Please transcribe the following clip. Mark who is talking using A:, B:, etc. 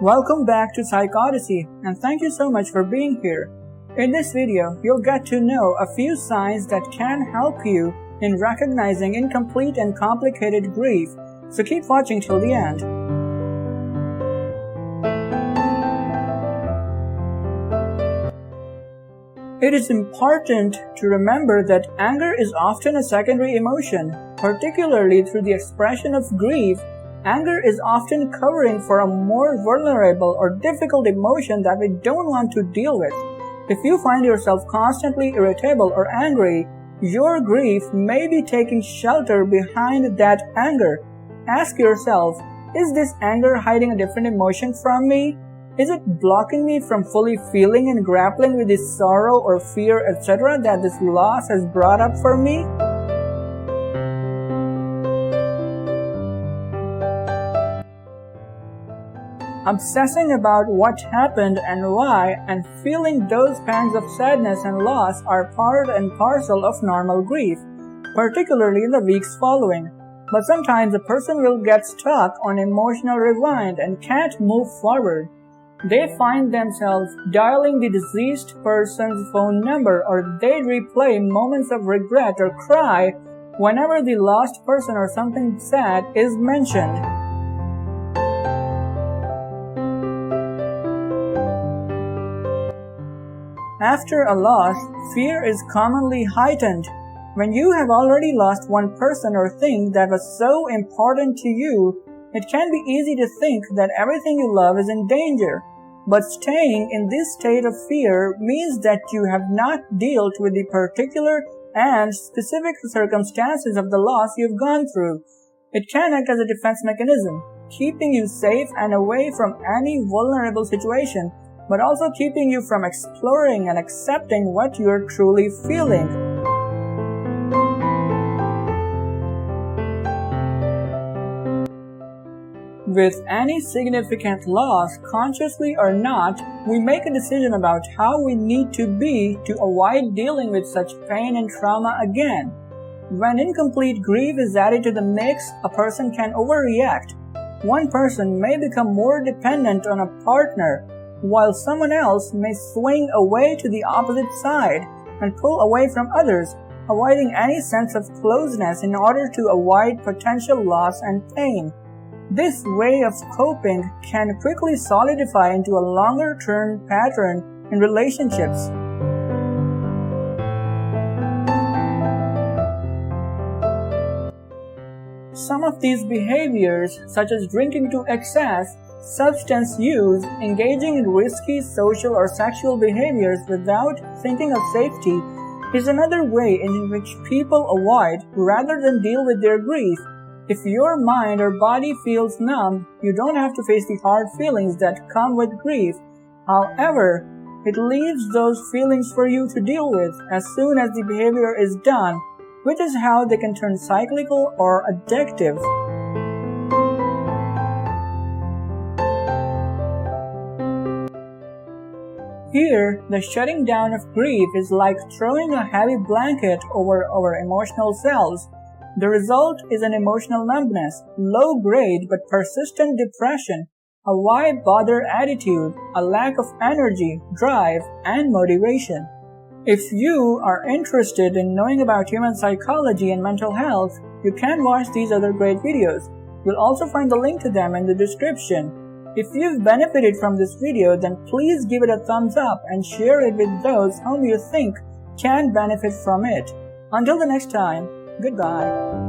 A: Welcome back to Psych Odyssey, and thank you so much for being here. In this video, you'll get to know a few signs that can help you in recognizing incomplete and complicated grief, so keep watching till the end. It is important to remember that anger is often a secondary emotion, particularly through the expression of grief. Anger is often covering for a more vulnerable or difficult emotion that we don't want to deal with. If you find yourself constantly irritable or angry, your grief may be taking shelter behind that anger. Ask yourself, is this anger hiding a different emotion from me? Is it blocking me from fully feeling and grappling with this sorrow or fear, etc. that this loss has brought up for me? Obsessing about what happened and why and feeling those pangs of sadness and loss are part and parcel of normal grief, particularly in the weeks following. But sometimes a person will get stuck on emotional rewind and can't move forward. They find themselves dialing the deceased person's phone number, or they replay moments of regret or cry whenever the lost person or something sad is mentioned. After a loss, fear is commonly heightened. When you have already lost one person or thing that was so important to you, it can be easy to think that everything you love is in danger. But staying in this state of fear means that you have not dealt with the particular and specific circumstances of the loss you've gone through. It can act as a defense mechanism, keeping you safe and away from any vulnerable situation, but also keeping you from exploring and accepting what you're truly feeling. With any significant loss, consciously or not, we make a decision about how we need to be to avoid dealing with such pain and trauma again. When incomplete grief is added to the mix, a person can overreact. One person may become more dependent on a partner, while someone else may swing away to the opposite side and pull away from others, avoiding any sense of closeness in order to avoid potential loss and pain. This way of coping can quickly solidify into a longer-term pattern in relationships. Some of these behaviors, such as drinking to excess, substance use, engaging in risky social or sexual behaviors without thinking of safety, is another way in which people avoid rather than deal with their grief. If your mind or body feels numb, you don't have to face the hard feelings that come with grief. However, it leaves those feelings for you to deal with as soon as the behavior is done, which is how they can turn cyclical or addictive. Here, the shutting down of grief is like throwing a heavy blanket over our emotional selves. The result is an emotional numbness, low-grade but persistent depression, a why bother attitude, a lack of energy, drive, and motivation. If you are interested in knowing about human psychology and mental health, you can watch these other great videos. You'll also find the link to them in the description. If you've benefited from this video, then please give it a thumbs up and share it with those whom you think can benefit from it. Until the next time, goodbye.